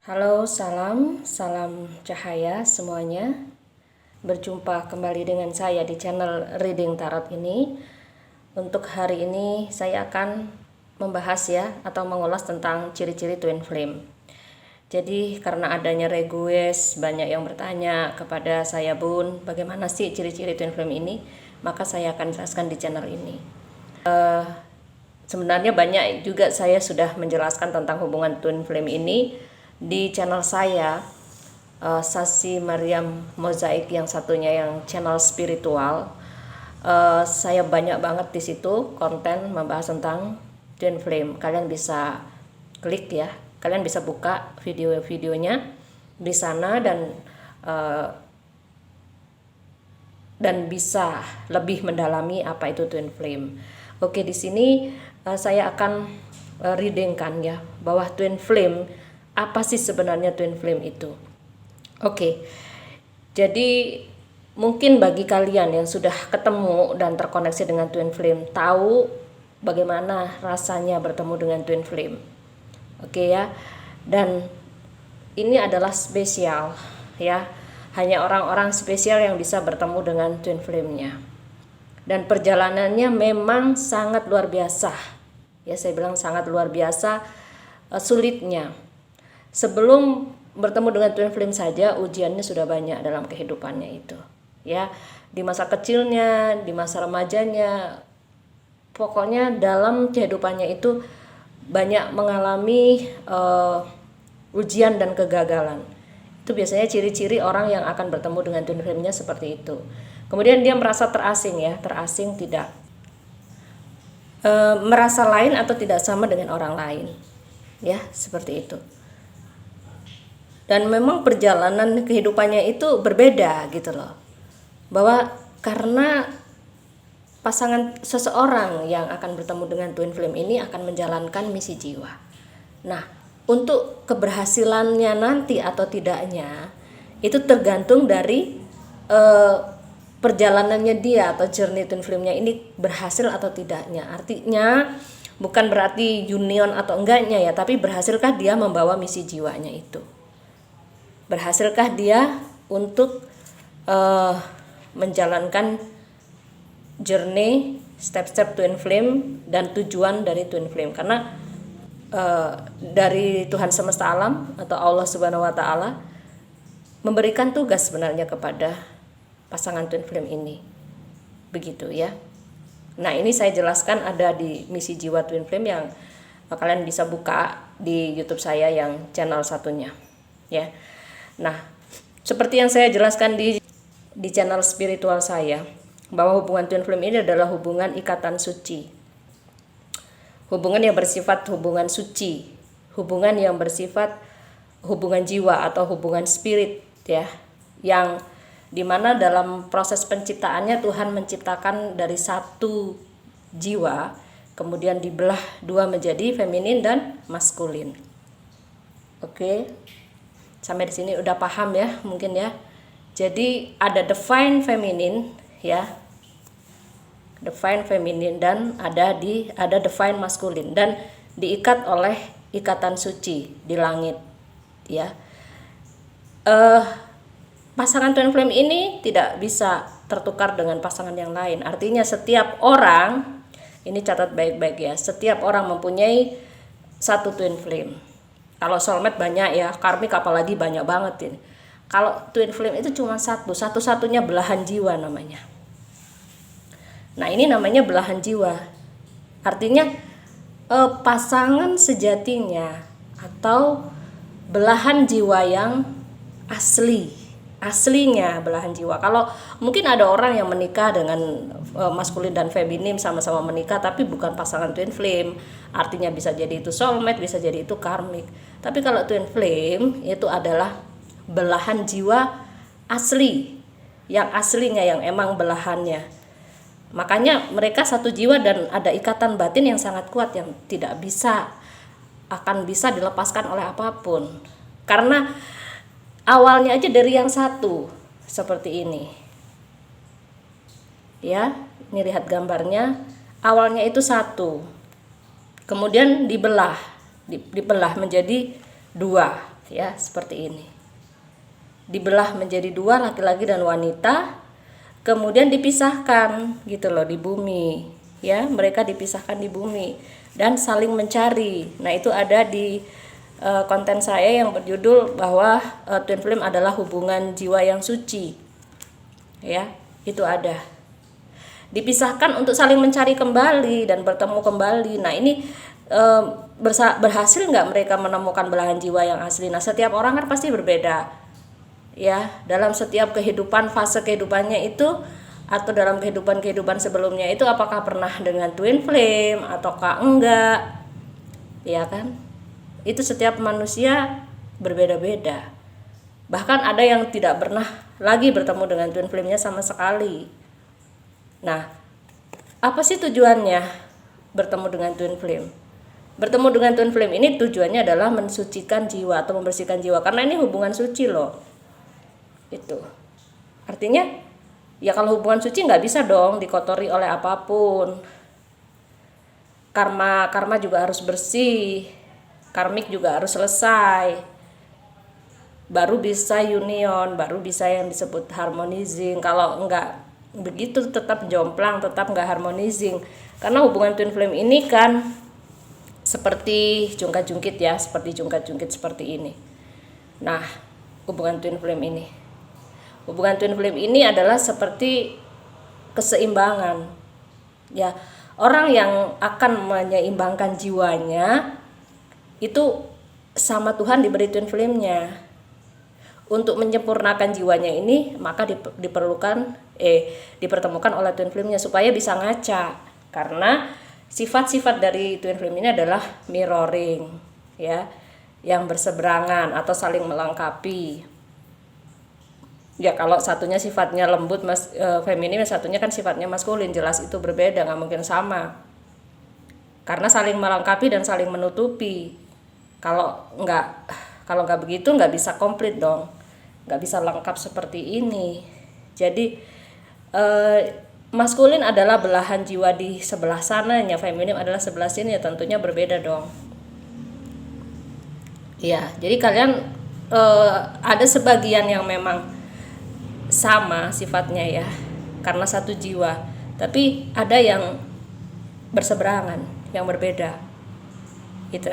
Halo, salam cahaya semuanya. Berjumpa kembali dengan saya di channel Reading Tarot ini. Untuk hari ini saya akan membahas atau mengulas tentang ciri-ciri twin flame. Jadi karena adanya request banyak yang bertanya kepada saya, Bun, bagaimana sih ciri-ciri twin flame ini? Maka saya akan jelaskan di channel ini. Sebenarnya banyak juga saya sudah menjelaskan tentang hubungan twin flame ini di channel saya, Sasi Mariam Mozaik, yang satunya yang channel spiritual. Saya banyak banget di situ konten membahas tentang twin flame. Kalian bisa klik kalian bisa buka video-videonya di sana dan bisa lebih mendalami apa itu twin flame. Oke, di sini saya akan readingkan bahwa twin flame, apa sih sebenarnya twin flame itu. Oke, jadi mungkin bagi kalian yang sudah ketemu dan terkoneksi dengan twin flame, tahu bagaimana rasanya bertemu dengan twin flame. Oke ya, dan ini adalah spesial hanya orang-orang spesial yang bisa bertemu dengan twin flame-nya. Dan perjalanannya memang sangat luar biasa. Saya bilang sangat luar biasa sulitnya. Sebelum bertemu dengan twin flame saja ujiannya sudah banyak dalam kehidupannya itu. Di masa kecilnya, di masa remajanya, pokoknya dalam kehidupannya itu banyak mengalami ujian dan kegagalan. Itu biasanya ciri-ciri orang yang akan bertemu dengan twin flame-nya seperti itu. Kemudian dia merasa terasing tidak merasa lain atau tidak sama dengan orang lain, seperti itu. Dan memang perjalanan kehidupannya itu berbeda gitu loh. Bahwa karena pasangan seseorang yang akan bertemu dengan twin flame ini akan menjalankan misi jiwa. Nah, untuk keberhasilannya nanti atau tidaknya itu tergantung dari perjalanannya dia atau journey twin flame-nya ini berhasil atau tidaknya. Artinya bukan berarti union atau enggaknya tapi berhasilkah dia membawa misi jiwanya itu. Berhasilkah dia untuk menjalankan journey step-step twin flame dan tujuan dari twin flame. Karena dari Tuhan semesta alam atau Allah Subhanahu wa taala memberikan tugas sebenarnya kepada pasangan twin flame ini. Begitu ya. Nah, ini saya jelaskan ada di misi jiwa twin flame yang kalian bisa buka di YouTube saya yang channel satunya ya. Nah, seperti yang saya jelaskan di channel spiritual saya, bahwa hubungan twin flame ini adalah hubungan ikatan suci. Hubungan yang bersifat hubungan suci, hubungan yang bersifat hubungan jiwa atau hubungan spirit yang dimana dalam proses penciptaannya Tuhan menciptakan dari satu jiwa, kemudian dibelah dua menjadi feminin dan maskulin. Oke. Sampai di sini udah paham mungkin Jadi ada divine feminine divine feminine dan ada divine masculine dan diikat oleh ikatan suci di langit pasangan twin flame ini tidak bisa tertukar dengan pasangan yang lain. Artinya setiap orang, ini catat baik-baik setiap orang mempunyai satu twin flame. Kalau soulmate banyak karmik apalagi banyak banget ini. Kalau twin flame itu cuma satu-satunya belahan jiwa namanya. Nah, ini namanya belahan jiwa. Artinya pasangan sejatinya atau belahan jiwa yang aslinya belahan jiwa. Kalau mungkin ada orang yang menikah dengan maskulin dan feminin sama-sama menikah tapi bukan pasangan twin flame, artinya bisa jadi itu soulmate, bisa jadi itu karmik. Tapi kalau twin flame itu adalah belahan jiwa asli, yang aslinya, yang emang belahannya. Makanya mereka satu jiwa dan ada ikatan batin yang sangat kuat yang tidak akan bisa dilepaskan oleh apapun. Karena awalnya aja dari yang satu seperti ini. Ini lihat gambarnya. Awalnya itu satu. Kemudian dibelah menjadi dua. ya, seperti ini. Dibelah menjadi dua, laki-laki dan wanita, kemudian dipisahkan gitu loh di bumi, ya, mereka dipisahkan di bumi dan saling mencari. Nah, itu ada di konten saya yang berjudul bahwa twin flame adalah hubungan jiwa yang suci, ya, itu ada. Dipisahkan untuk saling mencari kembali dan bertemu kembali. Nah, ini berhasil nggak mereka menemukan belahan jiwa yang asli? Nah, setiap orang kan pasti berbeda, ya, dalam setiap kehidupan, fase kehidupannya itu, atau dalam kehidupan sebelumnya itu, apakah pernah dengan twin flame ataukah enggak, ya kan? Itu setiap manusia berbeda-beda. Bahkan ada yang tidak pernah lagi bertemu dengan twin flame-nya sama sekali. Nah, apa sih tujuannya bertemu dengan twin flame? Bertemu dengan twin flame ini tujuannya adalah mensucikan jiwa atau membersihkan jiwa, karena ini hubungan suci loh. Itu artinya ya, kalau hubungan suci nggak bisa dong dikotori oleh apapun. Karma juga harus bersih, karmik juga harus selesai, baru bisa union, baru bisa yang disebut harmonizing. Kalau enggak begitu tetap jomplang, tetap enggak harmonizing. Karena hubungan twin flame ini kan seperti jungkat-jungkit ya, seperti jungkat-jungkit seperti ini. Nah, hubungan twin flame ini adalah seperti keseimbangan, ya. Orang yang akan menyeimbangkan jiwanya itu sama Tuhan diberi twin flame-nya. Untuk menyempurnakan jiwanya ini, maka dipertemukan oleh twin flame-nya supaya bisa ngaca. Karena sifat-sifat dari twin flame ini adalah mirroring, ya, yang berseberangan atau saling melengkapi. Ya, kalau satunya sifatnya lembut feminim, satunya kan sifatnya maskulin, jelas itu berbeda, nggak mungkin sama. Karena saling melengkapi dan saling menutupi. Kalau nggak begitu nggak bisa komplit dong, nggak bisa lengkap seperti ini. Jadi maskulin adalah belahan jiwa di sebelah sananya, feminim adalah sebelah sini, ya tentunya berbeda dong. Ya, jadi kalian ada sebagian yang memang sama sifatnya ya, karena satu jiwa, tapi ada yang berseberangan, yang berbeda, gitu,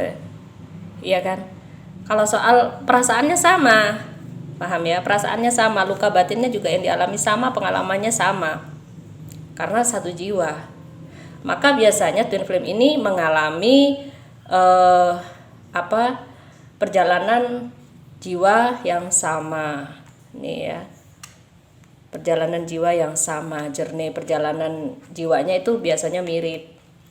iya kan? Kalau soal perasaannya sama, paham ya, perasaannya sama, luka batinnya juga yang dialami sama, pengalamannya sama, karena satu jiwa. Maka biasanya twin flame ini mengalami perjalanan jiwa yang sama, nih ya, perjalanan jiwa yang sama, journey perjalanan jiwanya itu biasanya mirip.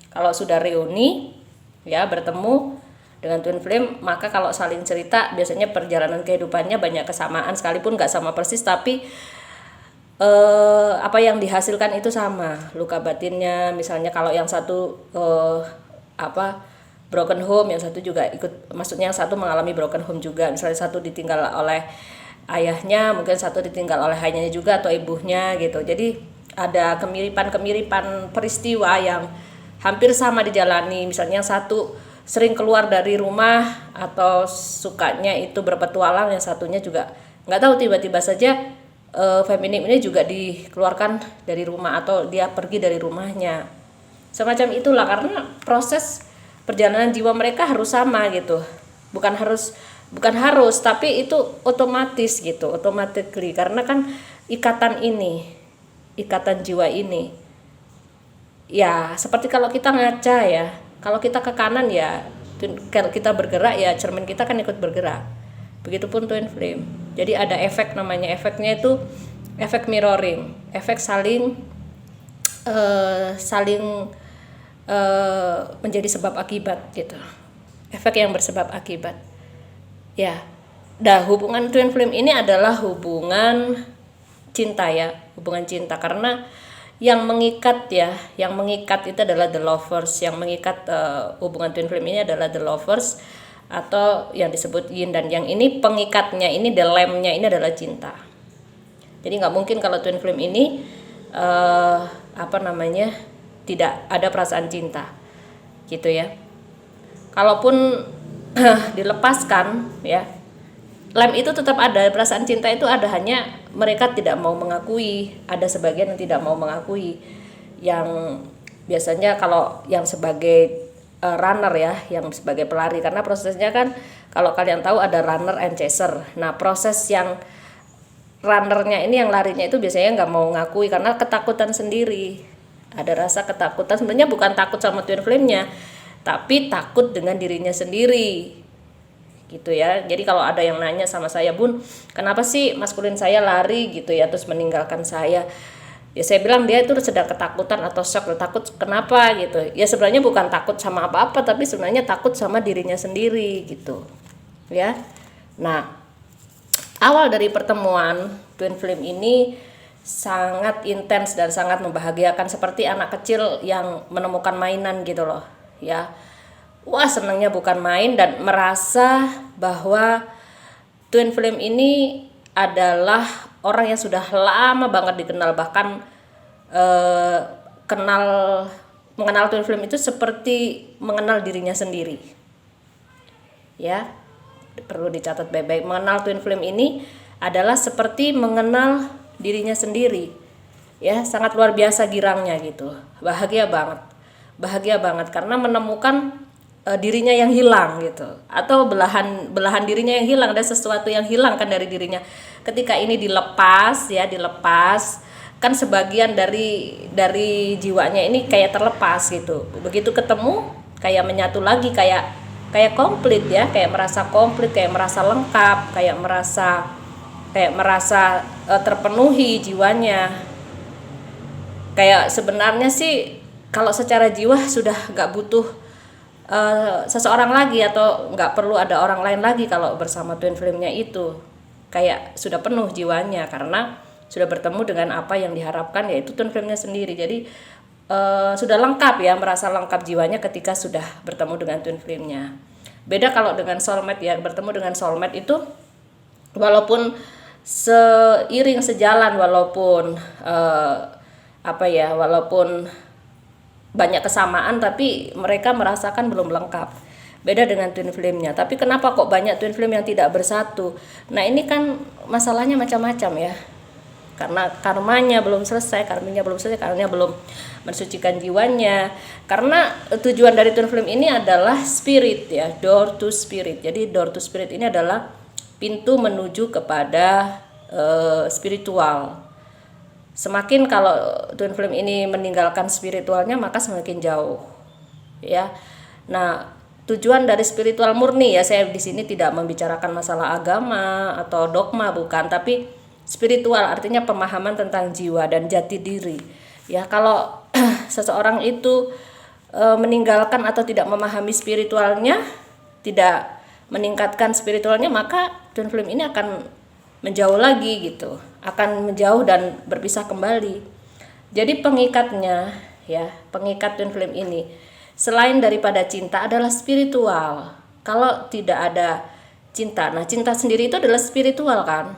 Kalau sudah reuni, ya, bertemu dengan twin flame, maka kalau saling cerita biasanya perjalanan kehidupannya banyak kesamaan, sekalipun nggak sama persis, tapi apa yang dihasilkan itu sama. Luka batinnya, misalnya kalau yang satu broken home, yang satu juga ikut, maksudnya yang satu mengalami broken home juga, misalnya satu ditinggal oleh ayahnya, mungkin satu ditinggal oleh ayahnya juga atau ibunya gitu. Jadi ada kemiripan peristiwa yang hampir sama dijalani. Misalnya yang satu sering keluar dari rumah atau sukanya itu berpetualang, yang satunya juga nggak tahu, tiba-tiba saja feminim ini juga dikeluarkan dari rumah atau dia pergi dari rumahnya. Semacam itulah, karena proses perjalanan jiwa mereka harus sama gitu. Bukan harus, tapi itu otomatis gitu, automatically, karena kan ikatan jiwa ini, ya seperti kalau kita ngaca ya, kalau kita ke kanan ya, kalau kita bergerak ya cermin kita kan ikut bergerak, begitupun twin flame. Jadi ada efek, namanya efeknya itu efek mirroring, efek saling menjadi sebab akibat gitu, efek yang bersebab akibat. Ya, hubungan twin flame ini adalah hubungan cinta ya, hubungan cinta, karena yang mengikat itu adalah the lovers, yang mengikat hubungan twin flame ini adalah the lovers atau yang disebut yin dan yang. Ini pengikatnya, ini the lamb-nya ini adalah cinta. Jadi nggak mungkin kalau twin flame ini tidak ada perasaan cinta, gitu ya. Kalaupun dilepaskan ya, lem itu tetap ada, perasaan cinta itu ada, hanya mereka tidak mau mengakui. Ada sebagian yang tidak mau mengakui, yang biasanya kalau yang sebagai runner ya, yang sebagai pelari, karena prosesnya kan kalau kalian tahu ada runner and chaser. Nah, proses yang runnernya ini, yang larinya itu biasanya nggak mau ngakui karena ketakutan sendiri. Ada rasa ketakutan, sebenarnya bukan takut sama twin flame-nya, tapi takut dengan dirinya sendiri gitu ya. Jadi kalau ada yang nanya sama saya, Bun, kenapa sih maskulin saya lari gitu ya, terus meninggalkan saya, ya saya bilang dia itu sedang ketakutan atau shock. Takut kenapa gitu ya, sebenarnya bukan takut sama apa-apa, tapi sebenarnya takut sama dirinya sendiri gitu ya. Nah, awal dari pertemuan twin flame ini sangat intens dan sangat membahagiakan, seperti anak kecil yang menemukan mainan gitu loh ya. Wah, senangnya bukan main, dan merasa bahwa twin flame ini adalah orang yang sudah lama banget dikenal, bahkan mengenal twin flame itu seperti mengenal dirinya sendiri ya. Perlu dicatat baik-baik, mengenal twin flame ini adalah seperti mengenal dirinya sendiri ya. Sangat luar biasa girangnya gitu, bahagia banget karena menemukan dirinya yang hilang gitu, atau belahan dirinya yang hilang. Ada sesuatu yang hilang kan dari dirinya. Ketika ini dilepas kan sebagian dari jiwanya ini kayak terlepas gitu. Begitu ketemu kayak menyatu lagi, kayak komplit ya, kayak merasa komplit, kayak merasa lengkap, kayak merasa terpenuhi jiwanya. Kayak sebenarnya sih kalau secara jiwa sudah nggak butuh seseorang lagi, atau nggak perlu ada orang lain lagi kalau bersama twin flame-nya itu. Kayak sudah penuh jiwanya karena sudah bertemu dengan apa yang diharapkan, yaitu twin flame-nya sendiri. Jadi sudah lengkap ya, merasa lengkap jiwanya ketika sudah bertemu dengan twin flame-nya. Beda kalau dengan soulmate ya, bertemu dengan soulmate itu walaupun seiring sejalan, walaupun walaupun banyak kesamaan, tapi mereka merasakan belum lengkap. Beda dengan twin flame-nya. Tapi kenapa kok banyak twin flame yang tidak bersatu? Nah, ini kan masalahnya macam-macam ya. Karena karmanya belum selesai, karmanya belum mensucikan jiwanya. Karena tujuan dari twin flame ini adalah spirit ya, door to spirit. Jadi door to spirit ini adalah pintu menuju kepada spiritual. Semakin kalau twin flame ini meninggalkan spiritualnya, maka semakin jauh ya. Nah, tujuan dari spiritual murni ya, saya di sini tidak membicarakan masalah agama atau dogma, bukan, tapi spiritual artinya pemahaman tentang jiwa dan jati diri ya. Kalau seseorang itu meninggalkan atau tidak memahami spiritualnya, tidak meningkatkan spiritualnya, maka twin flame ini akan menjauh lagi gitu, akan menjauh dan berpisah kembali. Jadi pengikatnya ya, pengikat twin flame ini selain daripada cinta adalah spiritual. Kalau tidak ada cinta, nah cinta sendiri itu adalah spiritual kan,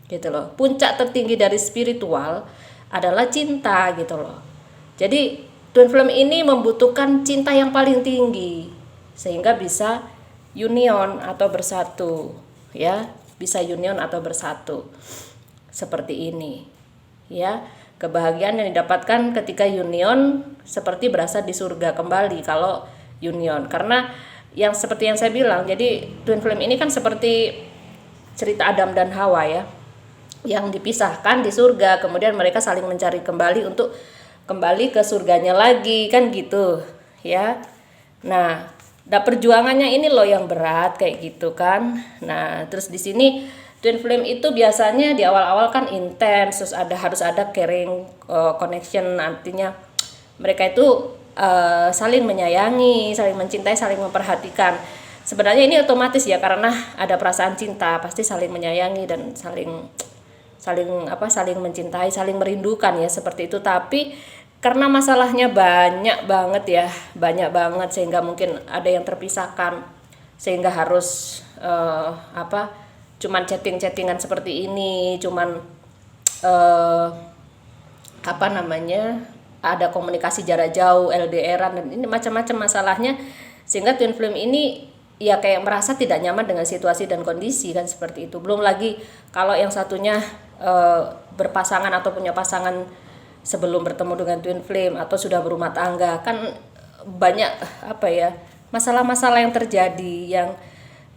gitu loh. Puncak tertinggi dari spiritual adalah cinta gitu loh. Jadi twin flame ini membutuhkan cinta yang paling tinggi sehingga bisa union atau bersatu ya, bisa union atau bersatu seperti ini ya. Kebahagiaan yang didapatkan ketika union seperti berasa di surga kembali kalau union. Karena yang seperti yang saya bilang, jadi twin flame ini kan seperti cerita Adam dan Hawa ya, yang dipisahkan di surga, kemudian mereka saling mencari kembali untuk kembali ke surganya lagi kan gitu ya. Nah, perjuangannya ini loh yang berat kayak gitu kan. Nah, terus di sini twin flame itu biasanya di awal-awal kan intens, terus harus ada caring connection, artinya mereka itu saling menyayangi, saling mencintai, saling memperhatikan. Sebenarnya ini otomatis ya, karena ada perasaan cinta, pasti saling menyayangi dan saling mencintai, saling merindukan ya, seperti itu. Tapi karena masalahnya banyak banget sehingga mungkin ada yang terpisahkan, sehingga harus cuman chattingan seperti ini, cuman ada komunikasi jarak jauh, LDRan, dan ini macam-macam masalahnya, sehingga twin flame ini ya kayak merasa tidak nyaman dengan situasi dan kondisi kan, seperti itu. Belum lagi kalau yang satunya berpasangan atau punya pasangan sebelum bertemu dengan twin flame atau sudah berumah tangga, kan banyak masalah-masalah yang terjadi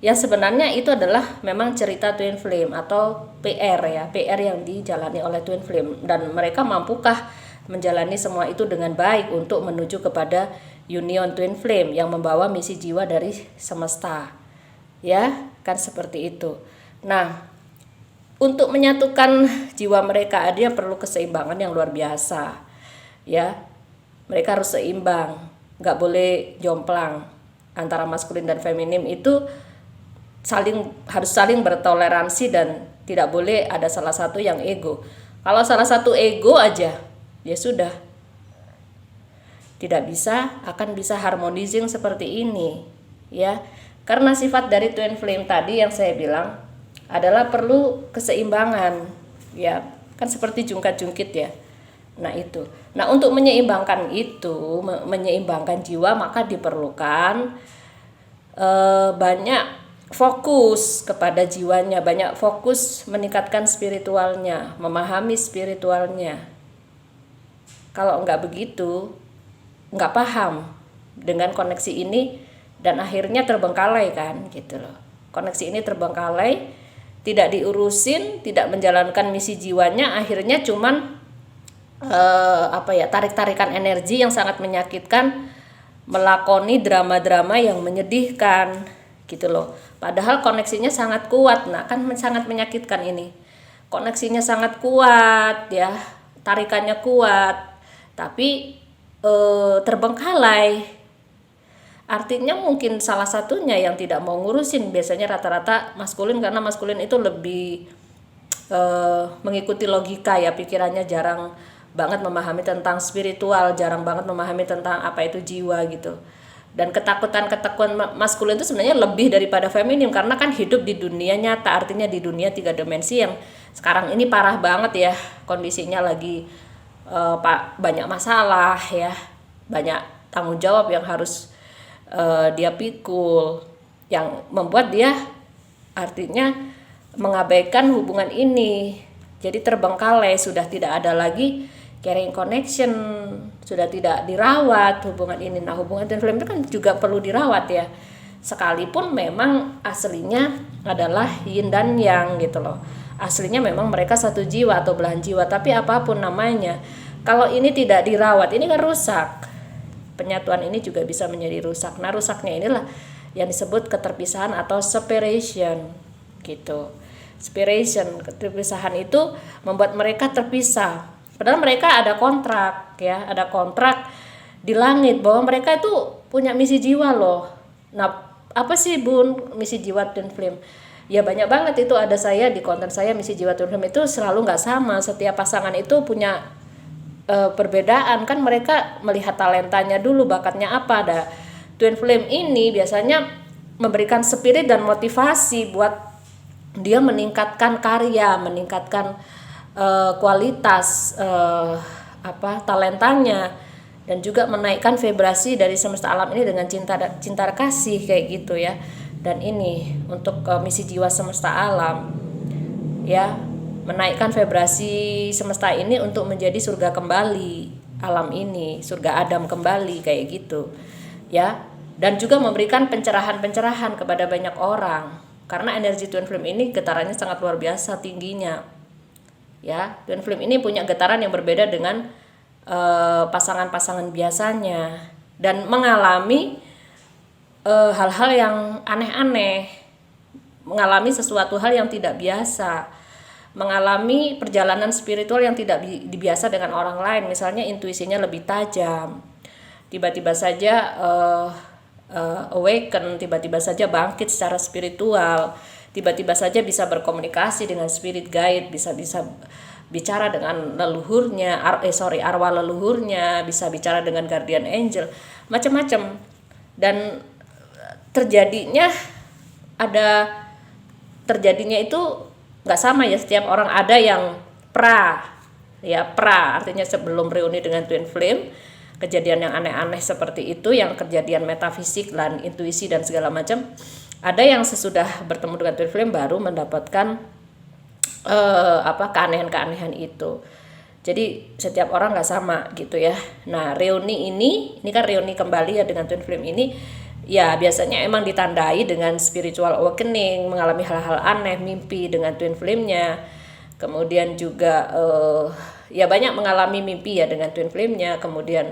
yang sebenarnya itu adalah memang cerita twin flame atau PR yang dijalani oleh twin flame, dan mereka mampukah menjalani semua itu dengan baik untuk menuju kepada union twin flame yang membawa misi jiwa dari semesta, ya kan, seperti itu. Nah, untuk menyatukan jiwa mereka dia perlu keseimbangan yang luar biasa, ya. Mereka harus seimbang, nggak boleh jomplang antara maskulin dan feminim, itu harus saling bertoleransi dan tidak boleh ada salah satu yang ego. Kalau salah satu ego aja, ya sudah, tidak akan bisa harmonizing seperti ini, ya. Karena sifat dari twin flame tadi yang saya bilang adalah perlu keseimbangan, ya kan, seperti jungkat-jungkit ya. Nah itu. Nah, untuk menyeimbangkan menyeimbangkan jiwa, maka diperlukan banyak fokus kepada jiwanya, banyak fokus meningkatkan spiritualnya, memahami spiritualnya. Kalau enggak begitu, enggak paham dengan koneksi ini, dan akhirnya terbengkalai kan, gitu loh. Koneksi ini terbengkalai, tidak diurusin, tidak menjalankan misi jiwanya, akhirnya cuman tarik-tarikan energi yang sangat menyakitkan, melakoni drama-drama yang menyedihkan, gitu loh. Padahal koneksinya sangat kuat. Nah, kan sangat menyakitkan ini. Koneksinya sangat kuat ya, tarikannya kuat, tapi terbengkalai. Artinya mungkin salah satunya yang tidak mau ngurusin, biasanya rata-rata maskulin, karena maskulin itu lebih mengikuti logika ya, pikirannya jarang banget memahami tentang spiritual, jarang banget memahami tentang apa itu jiwa gitu. Dan ketakutan maskulin itu sebenarnya lebih daripada feminim, karena kan hidup di dunia nyata, artinya di dunia 3 dimensi yang sekarang ini parah banget ya kondisinya, lagi banyak masalah ya, banyak tanggung jawab yang harus dia pikul, yang membuat dia artinya mengabaikan hubungan ini. Jadi terbengkalai, sudah tidak ada lagi caring connection, sudah tidak dirawat hubungan ini. Nah, hubungan twin flame itu kan juga perlu dirawat ya, sekalipun memang aslinya adalah yin dan yang gitu loh. Aslinya memang mereka satu jiwa atau belahan jiwa, tapi apapun namanya, kalau ini tidak dirawat, ini kan rusak. Penyatuan ini juga bisa menjadi rusak. Nah, rusaknya inilah yang disebut keterpisahan atau separation gitu. Separation, keterpisahan itu membuat mereka terpisah. Padahal mereka ada kontrak ya, ada kontrak di langit bahwa mereka itu punya misi jiwa loh. Nah, apa sih Bun misi jiwa twin flame? Ya banyak banget, itu ada saya di konten saya, misi jiwa twin flame itu selalu nggak sama. Setiap pasangan itu punya perbedaan kan, mereka melihat talentanya dulu, bakatnya apa. Ada twin flame ini biasanya memberikan spirit dan motivasi buat dia meningkatkan karya, meningkatkan kualitas talentanya, dan juga menaikkan vibrasi dari semesta alam ini dengan cinta kasih kayak gitu ya. Dan ini untuk misi jiwa semesta alam ya, menaikkan vibrasi semesta ini untuk menjadi surga kembali, alam ini surga Adam kembali kayak gitu ya. Dan juga memberikan pencerahan-pencerahan kepada banyak orang, karena energi twin flame ini getarannya sangat luar biasa tingginya ya. Twin flame ini punya getaran yang berbeda dengan pasangan-pasangan biasanya, dan mengalami hal-hal yang aneh-aneh, mengalami sesuatu hal yang tidak biasa, mengalami perjalanan spiritual yang tidak biasa dengan orang lain. Misalnya intuisinya lebih tajam, tiba-tiba saja awaken, tiba-tiba saja bangkit secara spiritual, tiba-tiba saja bisa berkomunikasi dengan spirit guide, bisa bicara dengan leluhurnya, arwah leluhurnya, bisa bicara dengan guardian angel, macam-macam. Dan terjadinya itu nggak sama ya, setiap orang. Ada yang pra artinya sebelum reuni dengan twin flame, kejadian yang aneh-aneh seperti itu, yang kejadian metafisik dan intuisi dan segala macam. Ada yang sesudah bertemu dengan twin flame baru mendapatkan keanehan-keanehan itu. Jadi setiap orang nggak sama gitu ya. Nah, reuni ini kan reuni kembali ya dengan twin flame ini, ya biasanya emang ditandai dengan spiritual awakening, mengalami hal-hal aneh, mimpi dengan twin flame-nya. Kemudian juga ya banyak mengalami mimpi ya dengan twin flame-nya. Kemudian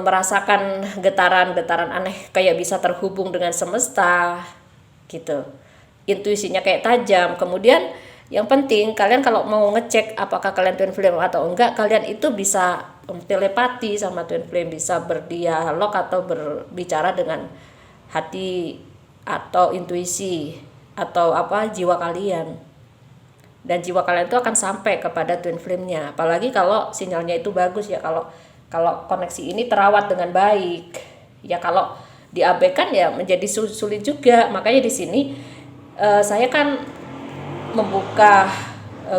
merasakan getaran-getaran aneh, kayak bisa terhubung dengan semesta gitu. Intuisinya kayak tajam. Kemudian yang penting kalian kalau mau ngecek apakah kalian twin flame atau enggak, kalian itu bisa telepati sama twin flame, bisa berdialog atau berbicara dengan hati atau intuisi atau jiwa kalian. Dan jiwa kalian itu akan sampai kepada twin flame-nya. Apalagi kalau sinyalnya itu bagus ya, kalau koneksi ini terawat dengan baik. Ya kalau diabaikan ya menjadi sulit juga. Makanya di sini saya kan membuka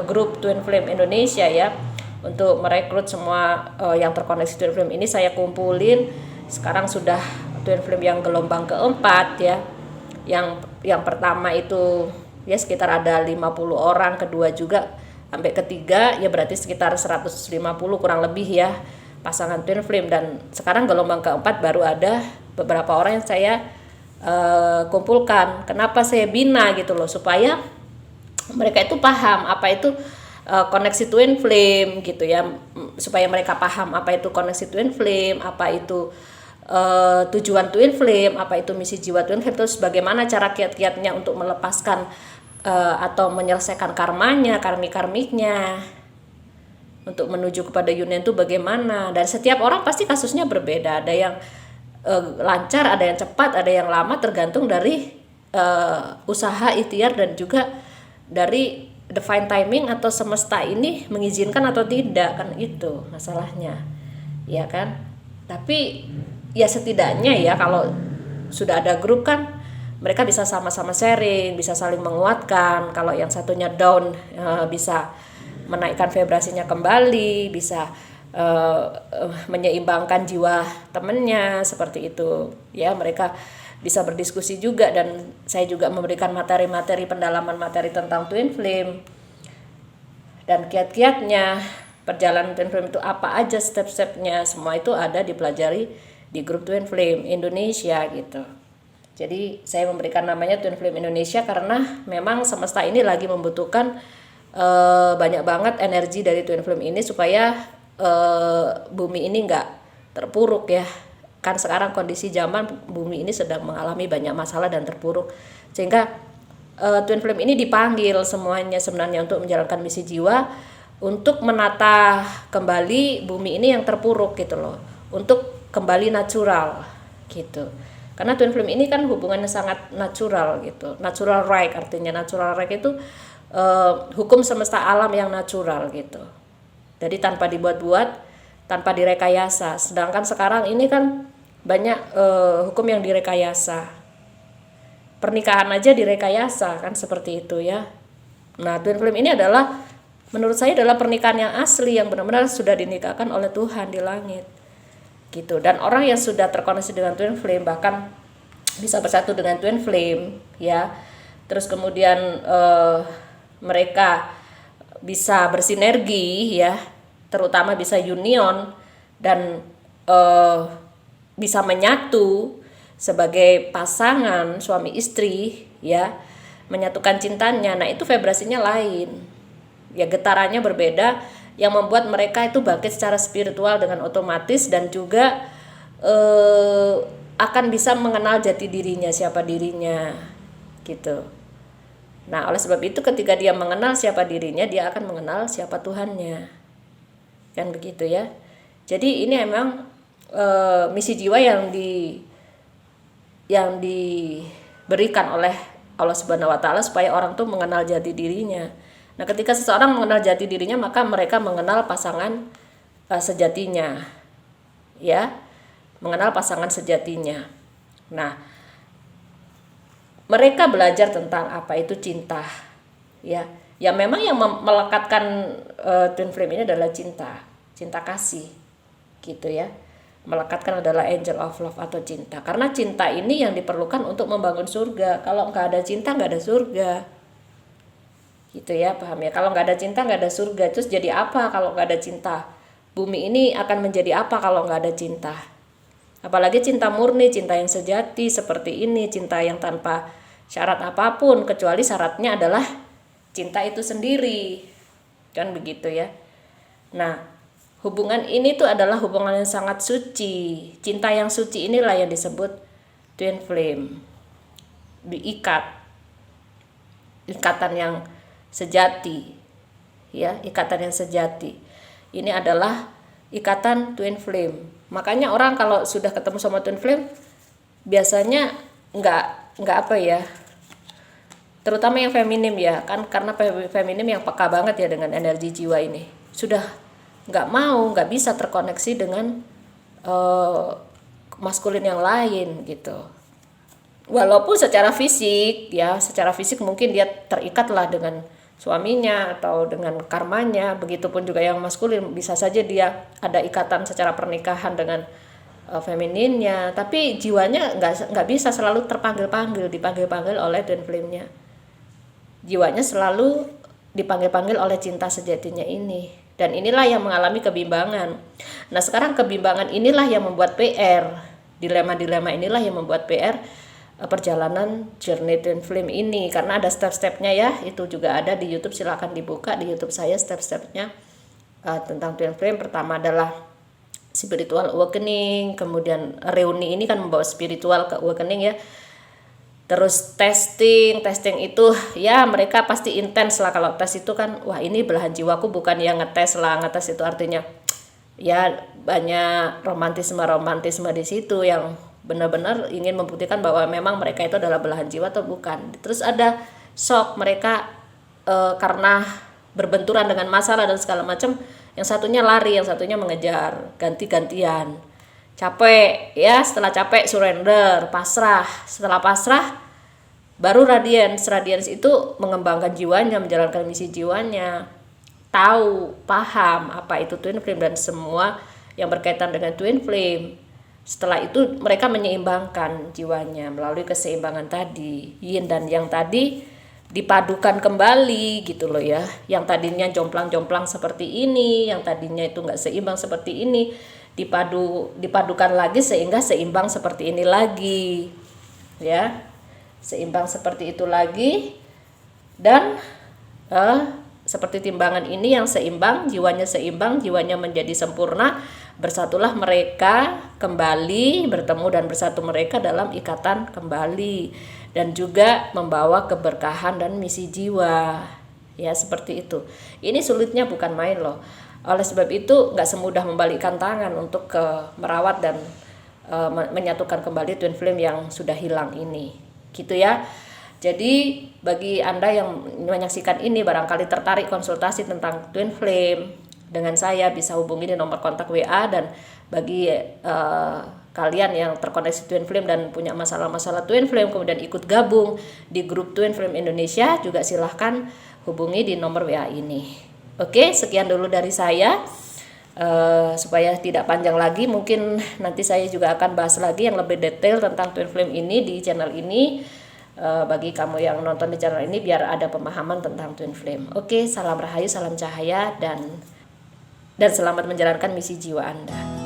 grup Twin Flame Indonesia ya, untuk merekrut semua yang terkoneksi Twin Flame ini. Saya kumpulin sekarang sudah Twin Flame yang gelombang keempat ya. Yang pertama itu ya sekitar ada 50 orang, kedua juga sampai ketiga ya berarti sekitar 150 kurang lebih ya pasangan Twin Flame. Dan sekarang gelombang keempat baru ada beberapa orang yang saya kumpulkan. Kenapa saya bina gitu loh, supaya mereka itu paham apa itu koneksi twin flame gitu ya, supaya mereka paham apa itu koneksi twin flame, apa itu tujuan twin flame, apa itu misi jiwa twin flame, terus bagaimana cara kiat-kiatnya untuk melepaskan atau menyelesaikan karmanya, karmiknya, untuk menuju kepada union itu bagaimana. Dan setiap orang pasti kasusnya berbeda, ada yang lancar, ada yang cepat, ada yang lama, tergantung dari usaha ikhtiar dan juga dari divine timing atau semesta ini mengizinkan atau tidak, kan itu masalahnya ya kan. Tapi ya setidaknya ya kalau sudah ada grup kan mereka bisa sama-sama sharing, bisa saling menguatkan. Kalau yang satunya down bisa menaikkan vibrasinya kembali, bisa menyeimbangkan jiwa temennya, seperti itu ya. Mereka bisa berdiskusi juga, dan saya juga memberikan materi-materi pendalaman materi tentang twin flame dan kiat-kiatnya, perjalanan twin flame itu apa aja step-stepnya, semua itu ada dipelajari di grup Twin Flame Indonesia gitu. Jadi saya memberikan namanya Twin Flame Indonesia karena memang semesta ini lagi membutuhkan banyak banget energi dari Twin Flame ini supaya bumi ini nggak terpuruk ya. Kan sekarang kondisi zaman bumi ini sedang mengalami banyak masalah dan terpuruk, sehingga Twin Flame ini dipanggil semuanya sebenarnya untuk menjalankan misi jiwa, untuk menata kembali bumi ini yang terpuruk gitu loh, untuk kembali natural gitu. Karena Twin Flame ini kan hubungannya sangat natural gitu, natural right, artinya natural right itu hukum semesta alam yang natural gitu. Jadi tanpa dibuat-buat, tanpa direkayasa. Sedangkan sekarang ini kan banyak hukum yang direkayasa. Pernikahan aja direkayasa kan, seperti itu ya. Nah, Twin Flame ini adalah, menurut saya adalah pernikahan yang asli, yang benar-benar sudah dinikahkan oleh Tuhan di langit gitu. Dan orang yang sudah terkoneksi dengan Twin Flame bahkan bisa bersatu dengan Twin Flame ya. Terus kemudian mereka bisa bersinergi ya, terutama bisa union dan bisa menyatu sebagai pasangan suami istri ya, menyatukan cintanya. Nah, itu vibrasinya lain ya, getarannya berbeda, yang membuat mereka itu bangkit secara spiritual dengan otomatis, dan juga akan bisa mengenal jati dirinya, siapa dirinya gitu. Nah, oleh sebab itu ketika dia mengenal siapa dirinya, dia akan mengenal siapa Tuhannya, kan begitu ya. Jadi ini memang misi jiwa yang diberikan oleh Allah Subhanahu wa taala supaya orang tuh mengenal jati dirinya. Nah, ketika seseorang mengenal jati dirinya, maka mereka mengenal pasangan sejatinya. Ya. Mengenal pasangan sejatinya. Nah, mereka belajar tentang apa itu cinta. Ya. Ya memang yang melekatkan Twin Flame ini adalah cinta kasih. gitu ya. Melekatkan adalah angel of love atau cinta, karena cinta ini yang diperlukan untuk membangun surga. Kalau nggak ada cinta nggak ada surga, gitu ya, paham ya? Kalau nggak ada cinta nggak ada surga. Terus jadi apa kalau nggak ada cinta? Bumi ini akan menjadi apa kalau nggak ada cinta? Apalagi cinta murni, cinta yang sejati seperti ini, cinta yang tanpa syarat apapun, kecuali syaratnya adalah cinta itu sendiri, kan begitu ya. Nah, hubungan ini tuh adalah hubungan yang sangat suci. Cinta yang suci inilah yang disebut twin flame. Diikat, ikatan yang sejati, ya, ikatan yang sejati. Ini adalah ikatan twin flame. Makanya orang kalau sudah ketemu sama twin flame biasanya nggak apa ya, terutama yang feminim ya, kan karena feminim yang peka banget ya dengan energi jiwa ini, sudah nggak bisa terkoneksi dengan maskulin yang lain gitu. Walaupun secara fisik mungkin dia terikat lah dengan suaminya atau dengan karmanya, begitupun juga yang maskulin bisa saja dia ada ikatan secara pernikahan dengan femininnya, tapi jiwanya nggak bisa selalu dipanggil oleh twin flame-nya. Jiwanya selalu dipanggil oleh cinta sejatinya ini, dan inilah yang mengalami kebimbangan. Nah, sekarang kebimbangan inilah yang membuat PR, dilema-dilema inilah yang membuat PR perjalanan journey twin flame ini, karena ada step-stepnya ya. Itu juga ada di YouTube, silakan dibuka di YouTube saya step-stepnya tentang twin flame. Pertama adalah spiritual awakening, kemudian reuni ini kan membawa spiritual ke awakening ya. Terus testing itu ya mereka pasti intens lah. Kalau tes itu kan wah ini belahan jiwaku, bukan yang ngetes itu artinya ya banyak romantisme di situ yang benar-benar ingin membuktikan bahwa memang mereka itu adalah belahan jiwa atau bukan. Terus ada shock mereka karena berbenturan dengan masalah dan segala macam, yang satunya lari, yang satunya mengejar, ganti-gantian. Capek ya, setelah capek surrender, pasrah. Setelah pasrah baru radiance itu mengembangkan jiwanya, menjalankan misi jiwanya, tahu, paham apa itu twin flame dan semua yang berkaitan dengan twin flame. Setelah itu mereka menyeimbangkan jiwanya melalui keseimbangan tadi, yin dan yang tadi dipadukan kembali gitu loh ya. Yang tadinya jomplang-jomplang seperti ini, yang tadinya itu enggak seimbang seperti ini, dipadukan lagi sehingga seimbang seperti ini lagi. Ya. Seimbang seperti itu lagi, dan seperti timbangan ini yang seimbang, jiwanya menjadi sempurna. Bersatulah mereka kembali, bertemu dan bersatu mereka dalam ikatan kembali, dan juga membawa keberkahan dan misi jiwa. Ya, seperti itu. Ini sulitnya bukan main loh. Oleh sebab itu nggak semudah membalikkan tangan untuk merawat dan menyatukan kembali twin flame yang sudah hilang ini. Gitu ya. Jadi bagi Anda yang menyaksikan ini barangkali tertarik konsultasi tentang twin flame dengan saya, bisa hubungi di nomor kontak WA. Dan bagi kalian yang terkoneksi twin flame dan punya masalah-masalah twin flame kemudian ikut gabung di grup Twin Flame Indonesia, juga silahkan hubungi di nomor WA ini. Oke, sekian dulu dari saya. Supaya tidak panjang lagi, mungkin nanti saya juga akan bahas lagi yang lebih detail tentang twin flame ini di channel ini. Bagi kamu yang nonton di channel ini biar ada pemahaman tentang twin flame. Oke, salam rahayu, salam cahaya, dan selamat menjalankan misi jiwa Anda.